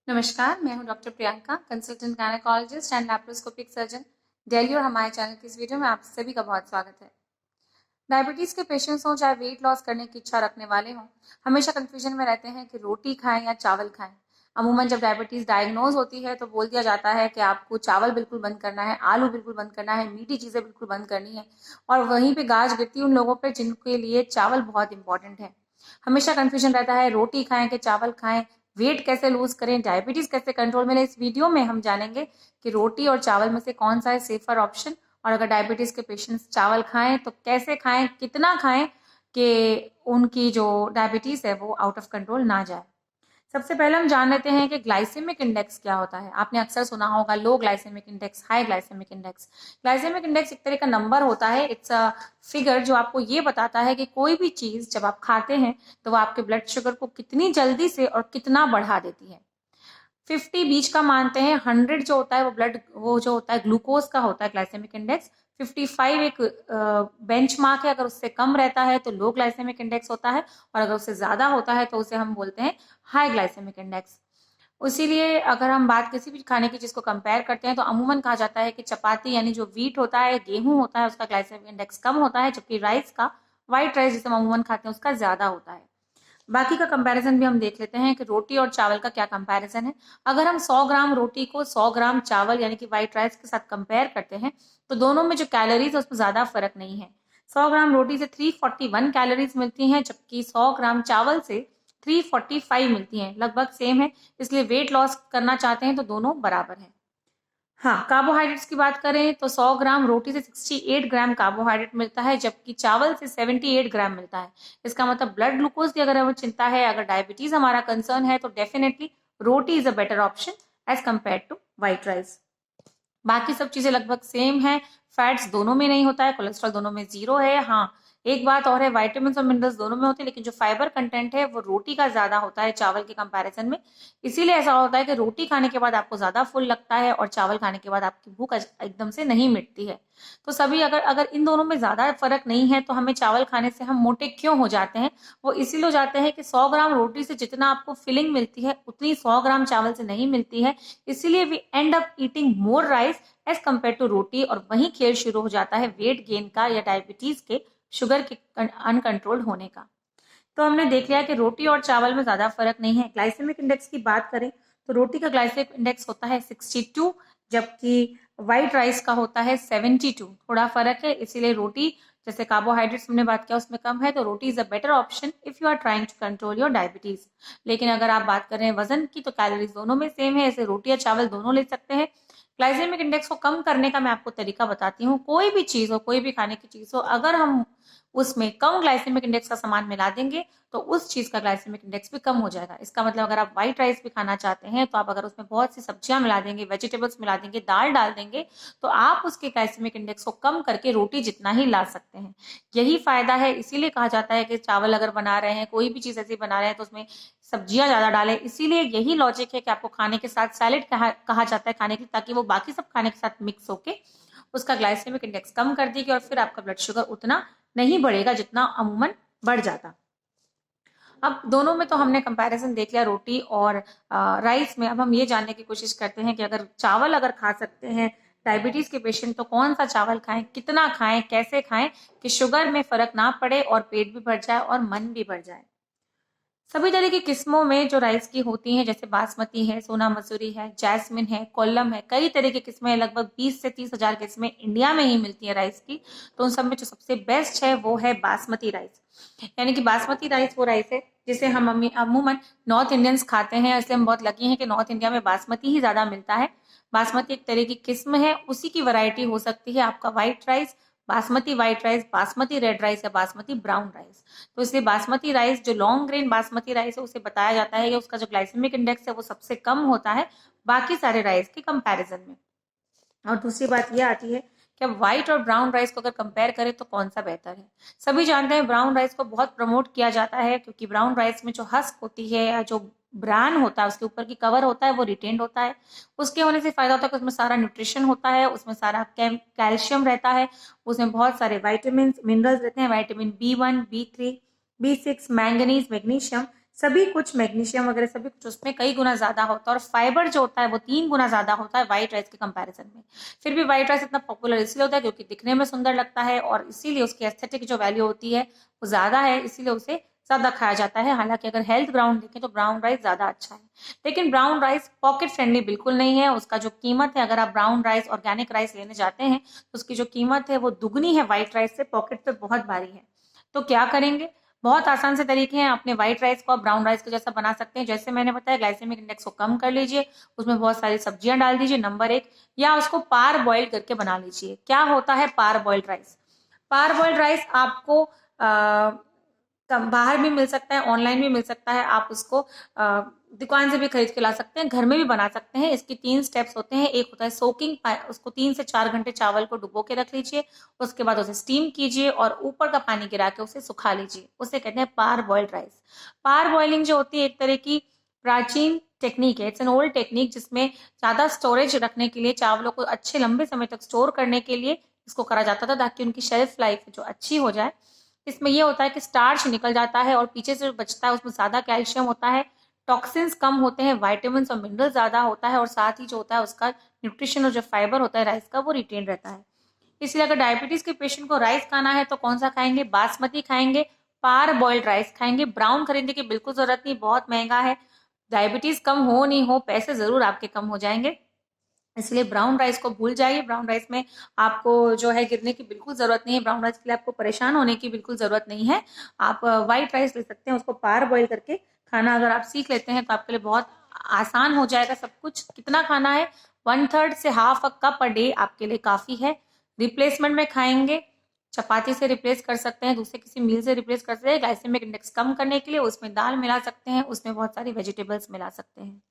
नमस्कार, मैं हूं doctor Priyanka, consultant gynaecologist and laparoscopic surgeon, Delhi. और हमारे चैनल की इस वीडियो में आप सभी का बहुत स्वागत है। डायबिटीज़ के पेशेंट्स हों चाहे वेट लॉस करने की इच्छा रखने वाले हों, हमेशा कन्फ्यूजन में रहते हैं कि रोटी खाएं या चावल खाएं। अमूमन जब डायबिटीज़ डायग्नोज होती है तो बोल दिया जाता है कि आपको चावल बिल्कुल बंद करना है, आलू बिल्कुल बंद करना है, मीठी चीज़ें बिल्कुल बंद करनी है। और वहीं पे गाज गिरती है उन लोगों पर जिनके लिए चावल बहुत इंपॉर्टेंट है। हमेशा कन्फ्यूजन रहता है रोटी खाएं कि चावल खाएं, वेट कैसे लूज करें, डायबिटीज कैसे कंट्रोल में। इस वीडियो में हम जानेंगे कि रोटी और चावल में से कौन सा है सेफर ऑप्शन, और अगर डायबिटीज के पेशेंट्स चावल खाएं तो कैसे खाएं, कितना खाएं कि उनकी जो डायबिटीज है वो आउट ऑफ कंट्रोल ना जाए। सबसे पहले हम जान लेते हैं कि ग्लाइसेमिक इंडेक्स क्या होता है। आपने अक्सर सुना होगा low glycemic index, high glycemic index. Glycemic index एक तरह का नंबर होता है, इट्स अ फिगर जो आपको ये बताता है कि कोई भी चीज जब आप खाते हैं तो वो आपके ब्लड शुगर को कितनी जल्दी से और कितना बढ़ा देती है। 50 बीच का मानते हैं, 100 जो होता है वो जो होता है ग्लूकोज का होता है ग्लाइसेमिक इंडेक्स। 55 एक बेंचमार्क है, अगर उससे कम रहता है तो लो ग्लाइसेमिक इंडेक्स होता है, और अगर उससे ज्यादा होता है तो उसे हम बोलते हैं हाई ग्लाइसेमिक इंडेक्स। इसीलिए अगर हम बात किसी भी खाने की चीज को कंपेयर करते हैं तो अमूमन कहा जाता है कि चपाती यानी जो व्हीट होता है, गेहूं होता है, उसका ग्लाइसेमिक इंडेक्स कम होता है, जबकि राइस का, व्हाइट राइस जिसे हम अमूमन खाते हैं, उसका ज्यादा होता है। बाकी का कंपैरिजन भी हम देख लेते हैं कि रोटी और चावल का क्या कंपैरिजन है। अगर हम 100 ग्राम रोटी को 100 ग्राम चावल यानी कि व्हाइट राइस के साथ कंपेयर करते हैं तो दोनों में जो कैलोरीज है उसमें ज्यादा फर्क नहीं है। 100 ग्राम रोटी से 341 कैलोरीज मिलती हैं, जबकि 100 ग्राम चावल से 345 मिलती हैं, लगभग सेम है। इसलिए वेट लॉस करना चाहते हैं तो दोनों बराबर है। हाँ, कार्बोहाइड्रेट्स की बात करें तो 100 ग्राम रोटी से 68 ग्राम कार्बोहाइड्रेट मिलता है, जबकि चावल से 78 ग्राम मिलता है। इसका मतलब ब्लड ग्लूकोज की अगर हमें चिंता है, अगर डायबिटीज हमारा कंसर्न है, तो definitely roti is a better option as compare to white rice. बाकी सब चीजें लगभग सेम है। फैट्स दोनों में नहीं होता है, कोलेस्ट्रॉल दोनों में 0 है। हाँ, एक बात और है, वाइटामिन और मिनरल्स दोनों में होते हैं, लेकिन जो फाइबर कंटेंट है वो रोटी का ज्यादा होता है चावल के कंपैरिजन में। इसीलिए ऐसा होता है कि रोटी खाने के बाद आपको ज्यादा फुल लगता है और चावल खाने के बाद आपकी भूख एकदम से नहीं मिटती है। तो सभी अगर अगर इन दोनों में ज्यादा फर्क नहीं है तो हमें चावल खाने से हम मोटे क्यों हो जाते हैं? वो इसीलिए हो जाते हैं कि 100 ग्राम रोटी से जितना आपको फिलिंग मिलती है उतनी 100 ग्राम चावल से नहीं मिलती है। इसीलिए we end up eating more rice as compare to roti, और वहीं खेल शुरू हो जाता है वेट गेन का या डायबिटीज के, शुगर के अनकंट्रोल होने का। तो हमने देख लिया कि रोटी और चावल में ज्यादा फर्क नहीं है। ग्लाइसेमिक इंडेक्स की बात करें तो रोटी का ग्लाइसेमिक इंडेक्स होता है 62, जबकि व्हाइट राइस का होता है 72। थोड़ा फर्क है, इसीलिए रोटी, जैसे कार्बोहाइड्रेट्स हमने बात किया उसमें कम है, तो roti is a better option if you are trying to control your diabetes. लेकिन अगर आप बात कर रहे हैं वजन की तो कैलोरीज दोनों में सेम है, ऐसे रोटी या चावल दोनों ले सकते हैं। ग्लाइसेमिक इंडेक्स को कम करने का मैं आपको तरीका बताती हूँ। कोई भी चीज हो, कोई भी खाने की चीज हो, अगर हम उसमें कम ग्लाइसेमिक इंडेक्स का सामान मिला देंगे तो उस चीज का ग्लाइसेमिक इंडेक्स भी कम हो जाएगा। इसका मतलब अगर आप व्हाइट राइस भी खाना चाहते हैं तो आप अगर उसमें बहुत सी सब्जियां मिला देंगे, वेजिटेबल्स मिला देंगे, दाल डाल देंगे, तो आप उसके ग्लाइसेमिक इंडेक्स को कम करके रोटी जितना ही ला सकते हैं। यही फायदा है। इसीलिए कहा जाता है कि चावल अगर बना रहे हैं, कोई भी चीज ऐसी बना रहे हैं, तो उसमें सब्जियां ज्यादा डालें। इसीलिए यही लॉजिक है कि आपको खाने के साथ सैलेड कहा जाता है खाने के लिए, ताकि वो बाकी सब खाने के साथ मिक्स होके उसका ग्लाइसेमिक इंडेक्स कम कर देगी और फिर आपका ब्लड शुगर उतना नहीं बढ़ेगा जितना अमूमन बढ़ जाता। अब दोनों में तो हमने कंपैरिजन देख लिया, रोटी और राइस में। अब हम ये जानने की कोशिश करते हैं कि अगर चावल अगर खा सकते हैं डायबिटीज के पेशेंट तो कौन सा चावल खाएं, कितना खाएं, कैसे खाएं कि शुगर में फर्क ना पड़े और पेट भी भर जाए और मन भी भर जाए। सभी तरह की किस्मों में जो राइस की होती हैं, जैसे बासमती है, सोना मसूरी है, जैस्मिन है, कोल्लम है, कई तरह की किस्में, लगभग 20 से 30 हजार किस्में इंडिया में ही मिलती है राइस की। तो उन सब में जो सबसे बेस्ट है वो है बासमती राइस। यानी कि बासमती राइस वो राइस है जिसे हम अमूमन नॉर्थ इंडियंस खाते हैं, इसलिए हम बहुत लकी हैं कि नॉर्थ इंडिया में बासमती ही ज्यादा मिलता है। बासमती एक तरह की किस्म है, उसी की वैरायटी हो सकती है आपका white rice, basmati white rice, basmati red rice या बासमती ब्राउन राइस। तो इसलिए बासमती राइस, जो लॉन्ग ग्रेन बासमती राइस है, उसे बताया जाता है कि उसका जो ग्लाइसेमिक इंडेक्स है वो सबसे कम होता है बाकी सारे राइस के कंपैरिजन में। और दूसरी बात ये आती है कि अब व्हाइट और ब्राउन राइस को अगर कंपेयर करें तो कौन सा बेहतर है। सभी जानते हैं ब्राउन राइस को बहुत प्रमोट किया जाता है, क्योंकि ब्राउन राइस में जो हस्क होती है या जो ब्रान होता है, उसके ऊपर की कवर होता है, वो रिटेन्ड होता है। उसके होने से फायदा होता है कि उसमें सारा न्यूट्रिशन होता है, उसमें सारा कैल्शियम रहता है, उसमें बहुत सारे वाइटामिन मिनरल्स रहते हैं, vitamin B1, B3, B6, manganese, magnesium, सभी कुछ मैग्नीशियम वगैरह सभी कुछ उसमें कई गुना ज़्यादा होता है, और फाइबर जो होता है वो 3 गुना ज़्यादा होता है व्हाइट राइस के कंपैरिजन में। फिर भी व्हाइट राइस इतना पॉपुलर इसलिए होता है क्योंकि दिखने में सुंदर लगता है, और इसीलिए उसकी एस्थेटिक जो वैल्यू होती है वो ज़्यादा है, इसीलिए उसे ज़्यादा खाया जाता है। हालांकि अगर हेल्थ ग्राउंड देखें तो ब्राउन राइस ज़्यादा अच्छा है, लेकिन ब्राउन राइस पॉकेट फ्रेंडली बिल्कुल नहीं है। उसका जो कीमत है, अगर आप ब्राउन राइस ऑर्गेनिक राइस लेने जाते हैं तो उसकी जो कीमत है वो दुगनी है व्हाइट राइस से, पॉकेट पे बहुत भारी है। तो क्या करेंगे, बहुत आसान से तरीके हैं। अपने व्हाइट राइस को आप ब्राउन राइस के जैसा बना सकते हैं। जैसे मैंने बताया, ग्लाइसेमिक इंडेक्स को कम कर लीजिए, उसमें बहुत सारी सब्जियां डाल दीजिए नंबर 1, या उसको पार बॉईल करके बना लीजिए। क्या होता है पार बॉइल्ड राइस? पार बॉइल्ड राइस आपको बाहर भी मिल सकता है, ऑनलाइन भी मिल सकता है। आप उसको दुकान से भी खरीद के ला सकते हैं, घर में भी बना सकते हैं। इसकी 3 स्टेप्स होते हैं। एक होता है सोकिंग, उसको 3 से 4 घंटे चावल को डुबो के रख लीजिए, उसके बाद उसे स्टीम कीजिए और ऊपर का पानी गिरा के उसे सुखा लीजिए, उसे कहते हैं पार बॉइल्ड राइस। पार बॉइलिंग जो होती है एक तरह की प्राचीन टेक्निक है, इट्स एन ओल्ड टेक्निक, जिसमें ज्यादा स्टोरेज रखने के लिए, चावलों को अच्छे लंबे समय तक स्टोर करने के लिए इसको करा जाता था, ताकि उनकी शेल्फ लाइफ जो अच्छी हो जाए। इसमें यह होता है कि स्टार्च निकल जाता है और पीछे से जो बचता है उसमें ज्यादा कैल्शियम होता है, टॉक्सिन्स कम होते हैं, वाइटामिन और मिनरल ज्यादा होता है, और साथ ही जो होता है उसका न्यूट्रिशन और जो फाइबर होता है राइस का वो रिटेन रहता है। इसलिए अगर डायबिटीज के पेशेंट को राइस खाना है तो कौन सा खाएंगे? बासमती खाएंगे, पार बॉइल्ड राइस खाएंगे। ब्राउन खरीदने की बिल्कुल जरूरत नहीं, बहुत महंगा है। डायबिटीज कम हो नहीं हो, पैसे जरूर आपके कम हो जाएंगे, इसलिए ब्राउन राइस को भूल जाइए। ब्राउन राइस में आपको जो है गिरने की बिल्कुल जरूरत नहीं है, ब्राउन राइस के लिए आपको परेशान होने की बिल्कुल जरूरत नहीं है। आप व्हाइट राइस ले सकते हैं, उसको पार बॉईल करके खाना अगर आप सीख लेते हैं तो आपके लिए बहुत आसान हो जाएगा सब कुछ। कितना खाना है? 1/3 से half a cup a day आपके लिए काफी है। रिप्लेसमेंट में खाएंगे, चपाती से रिप्लेस कर सकते हैं, दूसरे किसी मील से रिप्लेस कर सकते हैं। ग्लाइसेमिक इंडेक्स कम करने के लिए उसमें दाल मिला सकते हैं, उसमें बहुत सारी वेजिटेबल्स मिला सकते हैं।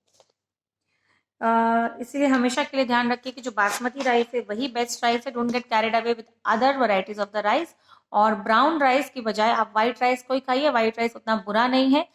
इसलिए हमेशा के लिए ध्यान रखिए कि जो बासमती राइस है वही बेस्ट राइस है। Don't get carried away with other varieties of the rice. और ब्राउन राइस की बजाय आप व्हाइट राइस को ही खाइए। व्हाइट राइस उतना बुरा नहीं है,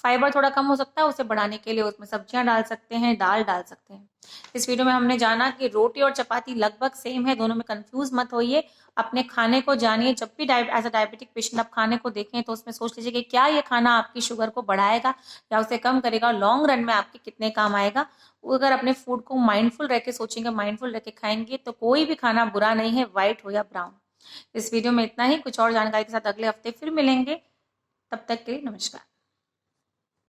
फाइबर थोड़ा कम हो सकता है, उसे बढ़ाने के लिए उसमें सब्जियां डाल सकते हैं, दाल डाल सकते हैं। इस वीडियो में हमने जाना कि रोटी और चपाती लगभग सेम है, दोनों में कंफ्यूज मत होइए। अपने खाने को जानिए। जब भी एज अ डायबिटिक पेशेंट आप खाने को देखें तो उसमें सोच लीजिए कि क्या ये खाना आपकी शुगर को बढ़ाएगा या उसे कम करेगा, लॉन्ग रन में आपके कितने काम आएगा। अगर अपने फूड को माइंडफुल रह के सोचेंगे, माइंडफुल रह के खाएंगे, तो कोई भी खाना बुरा नहीं है, व्हाइट हो या ब्राउन। इस वीडियो में इतना ही। कुछ और जानकारी के साथ अगले हफ्ते फिर मिलेंगे। तब तक के लिए नमस्कार।